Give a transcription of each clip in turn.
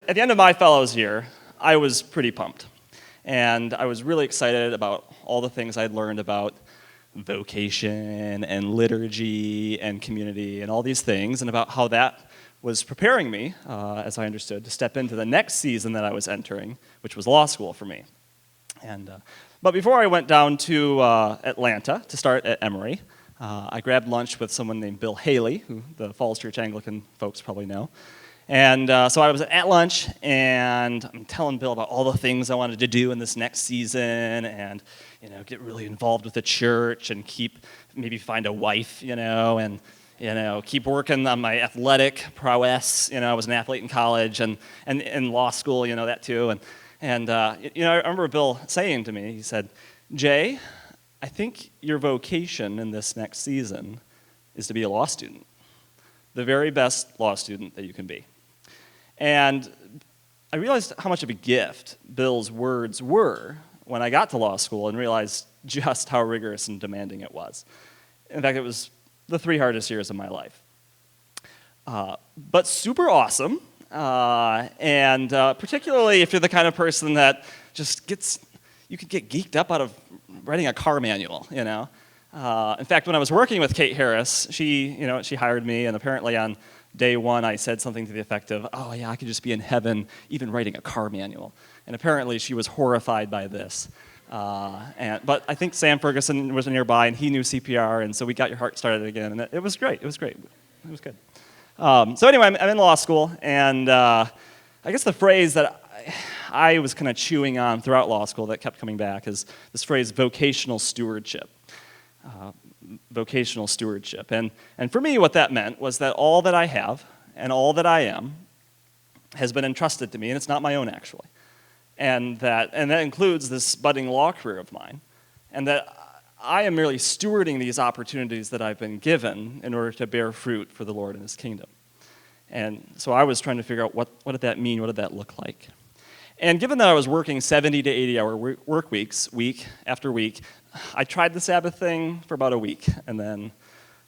At the end of my fellows year, I was pretty pumped. And I was really excited about all the things I'd learned about vocation and liturgy and community and all these things, and about how that was preparing me, as I understood, to step into the next season that I was entering, which was law school for me. But before I went down to Atlanta to start at Emory, I grabbed lunch with someone named Bill Haley, who the Falls Church Anglican folks probably know. And so I was at lunch, and I'm telling Bill about all the things I wanted to do in this next season, and get really involved with the church, and maybe find a wife, and keep working on my athletic prowess. I was an athlete in college and in law school, that too. And I remember Bill saying to me, he said, "Jay, I think your vocation in this next season is to be a law student, the very best law student that you can be." And I realized how much of a gift Bill's words were when I got to law school and realized just how rigorous and demanding it was. In fact, it was the 3 hardest years of my life. But super awesome, and particularly if you're the kind of person that you could get geeked up out of writing a car manual, In fact, when I was working with Kate Harris, she hired me, and apparently on day one, I said something to the effect of, "Oh yeah, I could just be in heaven even writing a car manual." And apparently she was horrified by this. But I think Sam Ferguson was nearby, and he knew CPR, and so we got your heart started again, and it was great. It was great. It was good. So anyway, I'm in law school, and I guess the phrase that I was kind of chewing on throughout law school that kept coming back is this phrase, vocational stewardship. Vocational stewardship. And for me, what that meant was that all that I have and all that I am has been entrusted to me, and it's not my own, actually. And that includes this budding law career of mine, and that I am merely stewarding these opportunities that I've been given in order to bear fruit for the Lord and His kingdom. And so I was trying to figure out what did that mean, what did that look like? And given that I was working 70 to 80-hour work weeks, week after week, I tried the Sabbath thing for about a week, and then,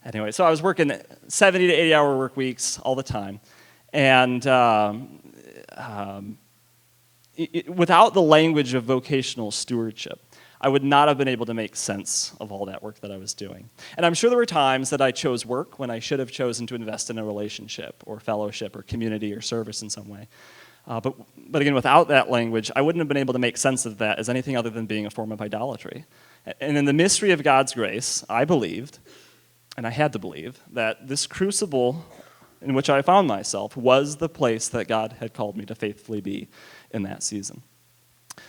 anyway, so I was working 70 to 80-hour work weeks all the time, and without the language of vocational stewardship, I would not have been able to make sense of all that work that I was doing. And I'm sure there were times that I chose work when I should have chosen to invest in a relationship or fellowship or community or service in some way. But again, without that language, I wouldn't have been able to make sense of that as anything other than being a form of idolatry. And in the mystery of God's grace, I believed, and I had to believe, that this crucible in which I found myself was the place that God had called me to faithfully be in that season.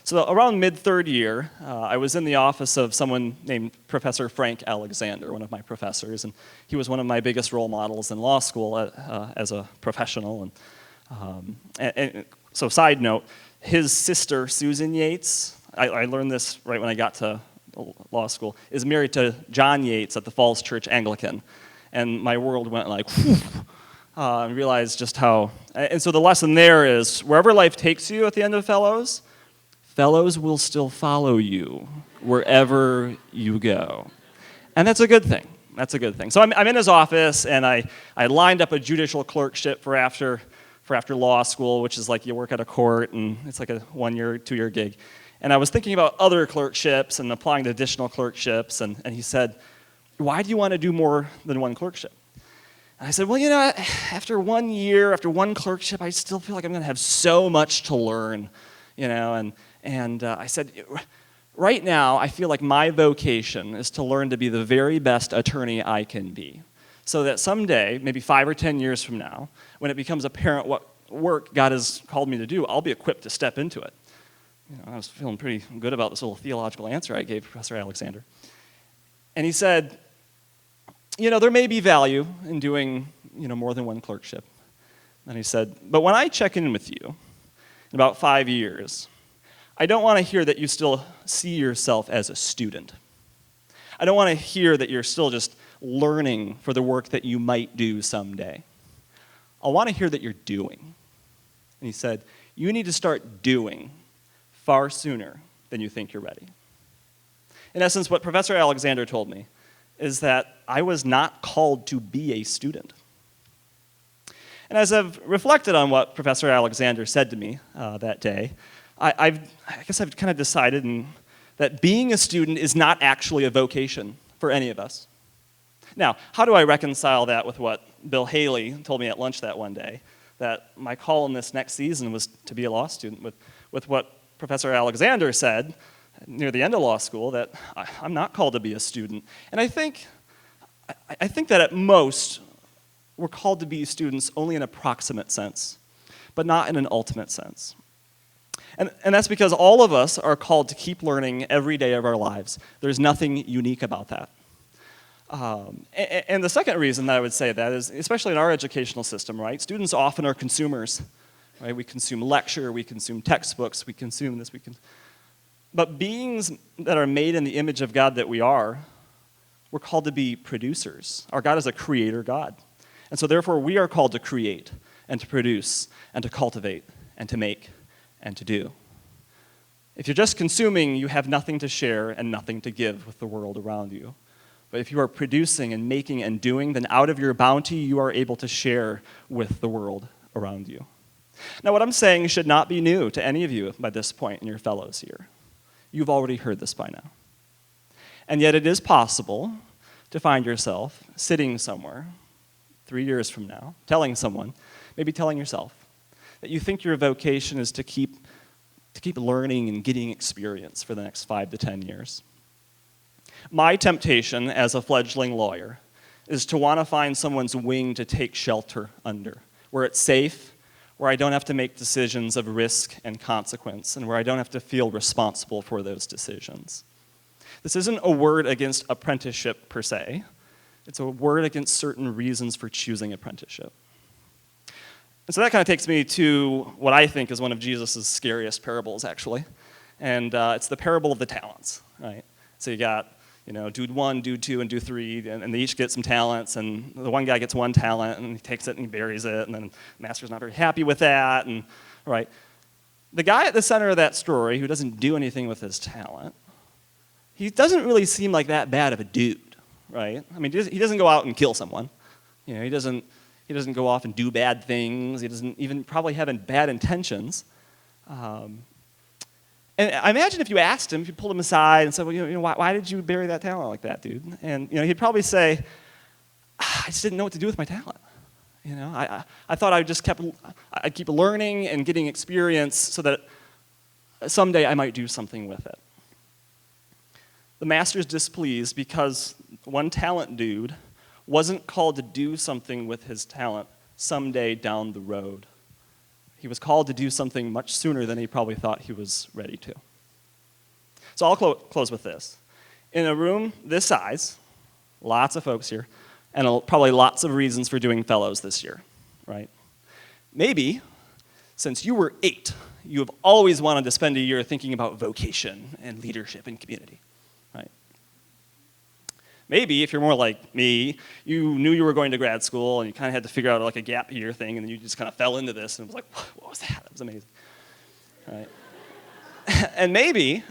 So around mid-third year, I was in the office of someone named Professor Frank Alexander, one of my professors, and he was one of my biggest role models in law school as a professional. And so side note, his sister, Susan Yates, I learned this right when I got to law school, is married to John Yates at the Falls Church Anglican. And my world went like, whew, and realized just how, and so the lesson there is, wherever life takes you at the end of fellows will still follow you wherever you go. And that's a good thing. That's a good thing. So I'm in his office, and I lined up a judicial clerkship for after law school, which is like you work at a court, and it's like a 1-year, 2-year gig. And I was thinking about other clerkships and applying to additional clerkships, and he said, "Why do you want to do more than one clerkship?" And I said, "Well, after 1 year, after one clerkship, I still feel like I'm going to have so much to learn, And I said, right now, I feel like my vocation is to learn to be the very best attorney I can be, so that someday, maybe 5 or 10 years from now, when it becomes apparent what work God has called me to do, I'll be equipped to step into it." I was feeling pretty good about this little theological answer I gave Professor Alexander. And he said, "There may be value in doing, more than one clerkship." And he said, "But when I check in with you in about 5 years, I don't want to hear that you still see yourself as a student. I don't want to hear that you're still just learning for the work that you might do someday. I want to hear that you're doing." And he said, "You need to start doing far sooner than you think you're ready." In essence, what Professor Alexander told me is that I was not called to be a student. And as I've reflected on what Professor Alexander said to me that day, I guess I've kind of decided that being a student is not actually a vocation for any of us. Now, how do I reconcile that with what Bill Haley told me at lunch that one day, that my call in this next season was to be a law student, with what Professor Alexander said near the end of law school, that I'm not called to be a student. And I think that at most, we're called to be students only in a proximate sense, but not in an ultimate sense. And that's because all of us are called to keep learning every day of our lives. There's nothing unique about that. And the second reason that I would say that is, especially in our educational system, right? Students often are consumers, right? We consume lecture, we consume textbooks, we consume this, But beings that are made in the image of God that we are, we're called to be producers. Our God is a creator God. And so therefore we are called to create and to produce and to cultivate and to make and to do. If you're just consuming, you have nothing to share and nothing to give with the world around you. But if you are producing and making and doing, then out of your bounty, you are able to share with the world around you. Now, what I'm saying should not be new to any of you by this point in your fellows here. You've already heard this by now. And yet it is possible to find yourself sitting somewhere 3 years from now, telling someone, maybe telling yourself, that you think your vocation is to keep learning and getting experience for the next 5 to 10 years. My temptation as a fledgling lawyer is to want to find someone's wing to take shelter under, where it's safe, where I don't have to make decisions of risk and consequence, and where I don't have to feel responsible for those decisions. This isn't a word against apprenticeship per se. It's a word against certain reasons for choosing apprenticeship. And so that kind of takes me to what I think is one of Jesus' scariest parables, actually. And it's the parable of the talents, right? So you got, dude 1, dude 2, and dude 3, and they each get some talents, and the one guy gets 1 talent, and he takes it and he buries it, and then the master's not very happy with that, and right. The guy at the center of that story who doesn't do anything with his talent, he doesn't really seem like that bad of a dude, right? I mean, he doesn't go out and kill someone. He doesn't go off and do bad things. He doesn't even probably have bad intentions. And I imagine if you asked him, if you pulled him aside and said, well, why did you bury that talent like that, dude? And he'd probably say, I just didn't know what to do with my talent. I thought I'd keep learning and getting experience so that someday I might do something with it. The master's displeased because one talent dude wasn't called to do something with his talent someday down the road. He was called to do something much sooner than he probably thought he was ready to. So I'll close with this. In a room this size, lots of folks here, and probably lots of reasons for doing fellows this year, right? Maybe, since you were 8, you have always wanted to spend a year thinking about vocation and leadership and community, right? Maybe, if you're more like me, you knew you were going to grad school and you kind of had to figure out like a gap year thing, and then you just kind of fell into this and it was like, what was that? That was amazing, right? And maybe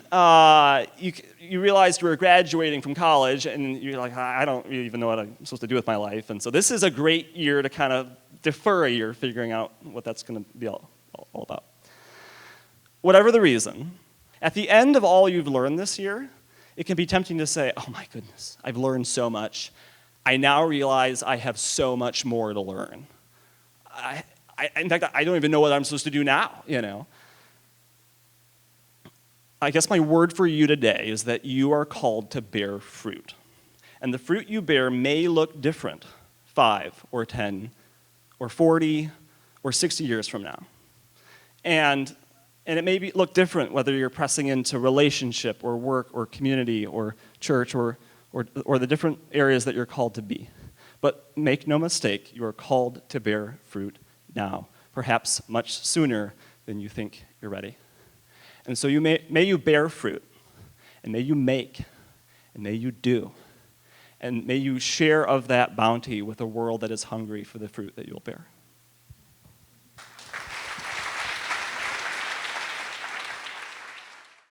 you realized you were graduating from college and you're like, I don't really even know what I'm supposed to do with my life, and so this is a great year to kind of defer a year figuring out what that's going to be all about. Whatever the reason, at the end of all you've learned this year, it can be tempting to say, oh my goodness, I've learned so much. I now realize I have so much more to learn. In fact, I don't even know what I'm supposed to do now, I guess my word for you today is that you are called to bear fruit. And the fruit you bear may look different 5 or 10 or 40 or 60 years from now. And it may look different whether you're pressing into relationship or work or community or church or the different areas that you're called to be. But make no mistake, you are called to bear fruit now, perhaps much sooner than you think you're ready. And so may you bear fruit, and may you make, and may you do, and may you share of that bounty with a world that is hungry for the fruit that you'll bear.